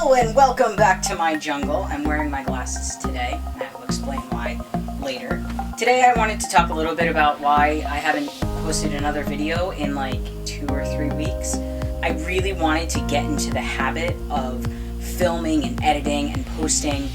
Hello and welcome back to my jungle. I'm wearing my glasses today. Matt will explain why later. Today I wanted to talk a little bit about why I haven't posted another video in like 2 or 3 weeks. I really wanted to get into the habit of filming and editing and posting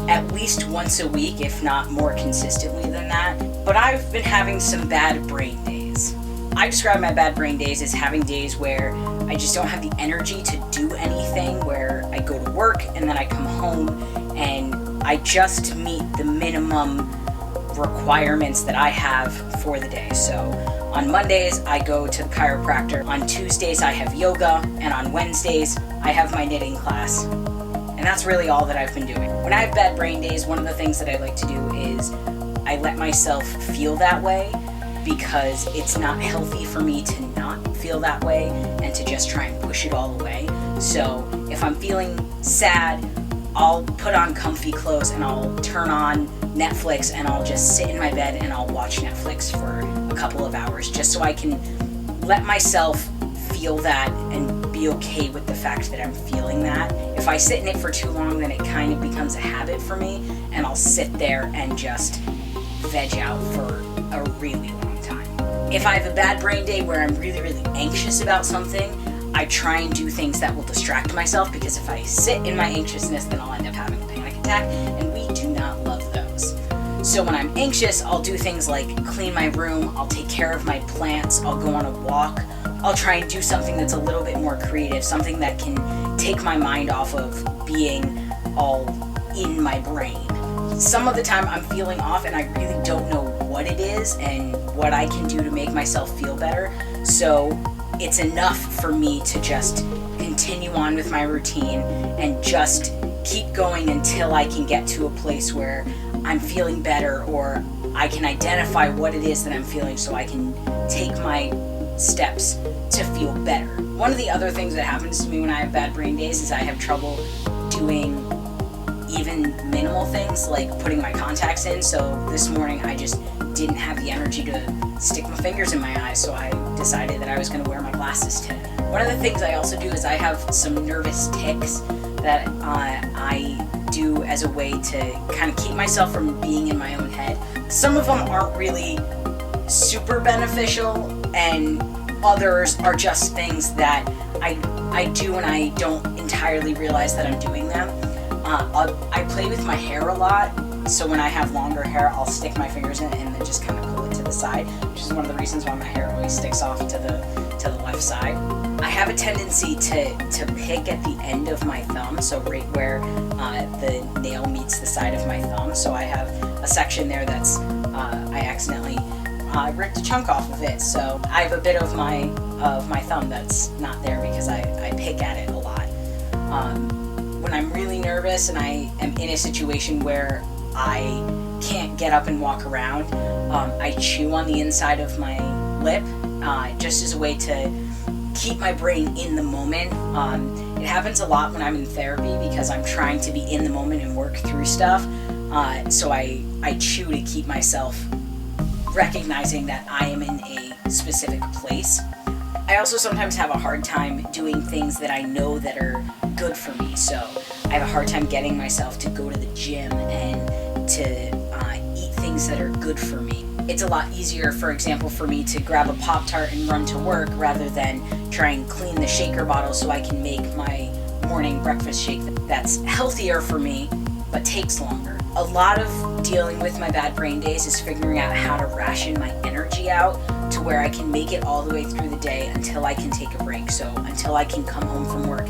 at least once a week, if not more consistently than that. But I've been having some bad brain days. I describe my bad brain days as having days where I just don't have the energy to do anything, where I go to work and then I come home and I just meet the minimum requirements that I have for the day. So on Mondays, I go to the chiropractor. On Tuesdays, I have yoga. And on Wednesdays, I have my knitting class. And that's really all that I've been doing. When I have bad brain days, one of the things that I like to do is I let myself feel that way, because it's not healthy for me to not feel that way and to just try and push it all away. So if I'm feeling sad, I'll put on comfy clothes and I'll turn on Netflix and I'll just sit in my bed and I'll watch Netflix for a couple of hours, just so I can let myself feel that and be okay with the fact that I'm feeling that. If I sit in it for too long, then it kind of becomes a habit for me, and I'll sit there and just veg out for a really long time. If I have a bad brain day where I'm really, really anxious about something, I try and do things that will distract myself, because if I sit in my anxiousness, then I'll end up having a panic attack, and we do not love those. So when I'm anxious, I'll do things like clean my room, I'll take care of my plants, I'll go on a walk, I'll try and do something that's a little bit more creative, something that can take my mind off of being all in my brain. Some of the time I'm feeling off and I really don't know what it is and what I can do to make myself feel better. So it's enough for me to just continue on with my routine and just keep going until I can get to a place where I'm feeling better, or I can identify what it is that I'm feeling so I can take my steps to feel better. One of the other things that happens to me when I have bad brain days is I have trouble doing even minimal things like putting my contacts in. So this morning I just didn't have the energy to stick my fingers in my eyes, so I decided that I was going to wear my glasses today. One of the things I also do is I have some nervous tics that I do as a way to kind of keep myself from being in my own head. Some of them aren't really super beneficial, and others are just things that I do and I don't entirely realize that I'm doing them. I play with my hair a lot, so when I have longer hair, I'll stick my fingers in it and then just kind of pull it to the side, which is one of the reasons why my hair always sticks off to the left side. I have a tendency to pick at the end of my thumb, so right where the nail meets the side of my thumb. So I have a section there that's I accidentally ripped a chunk off of it. So I have a bit of my thumb that's not there because I pick at it a lot. When I'm really nervous and I am in a situation where I can't get up and walk around, I chew on the inside of my lip, just as a way to keep my brain in the moment. It happens a lot when I'm in therapy because I'm trying to be in the moment and work through stuff. So I chew to keep myself recognizing that I am in a specific place. I also sometimes have a hard time doing things that I know that are good for me. So I have a hard time getting myself to go to the gym and to eat things that are good for me. It's a lot easier, for example, for me to grab a Pop-Tart and run to work rather than try and clean the shaker bottle so I can make my morning breakfast shake that's healthier for me but takes longer. A lot of dealing with my bad brain days is figuring out how to ration my energy out to where I can make it all the way through the day until I can take a break. So until I can come home from work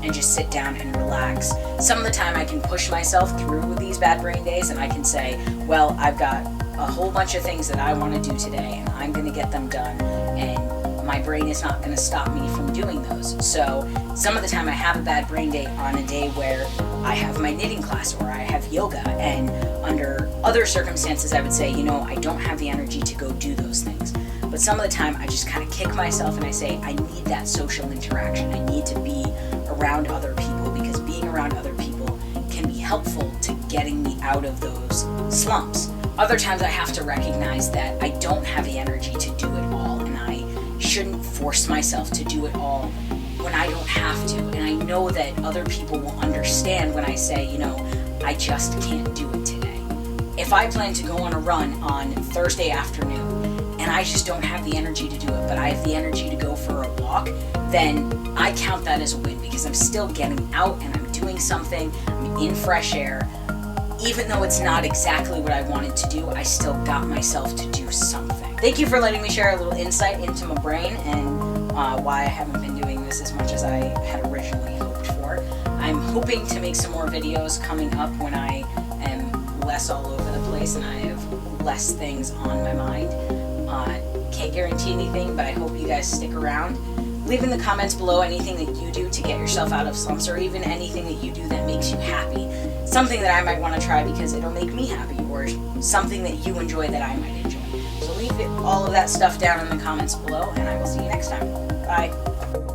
and just sit down and relax. Some of the time I can push myself through these bad brain days and I can say, well, I've got a whole bunch of things that I want to do today and I'm going to get them done, and my brain is not going to stop me from doing those. So some of the time I have a bad brain day on a day where I have my knitting class or I have yoga, and under other circumstances I would say, I don't have the energy to go do those things. But some of the time I just kind of kick myself and I say, I need that social interaction. I need to be around other people, because being around other people can be helpful to getting me out of those slumps. Other times I have to recognize that I don't have the energy to do it all, and I shouldn't force myself to do it all when I don't have to. And I know that other people will understand when I say, you know, I just can't do it today. If I plan to go on a run on Thursday afternoon and I just don't have the energy to do it, but I have the energy to go for a walk, then I count that as a win because I'm still getting out and I'm doing something, I'm in fresh air. Even though it's not exactly what I wanted to do, I still got myself to do something. Thank you for letting me share a little insight into my brain and why I haven't been doing this as much as I had originally hoped for. I'm hoping to make some more videos coming up when I am less all over the place and I have less things on my mind. Can't guarantee anything, but I hope you guys stick around. Leave in the comments below anything that you do to get yourself out of slumps, or even anything that you do that makes you happy. Something that I might want to try because it'll make me happy, or something that you enjoy that I might enjoy. So leave all of that stuff down in the comments below, and I will see you next time. Bye.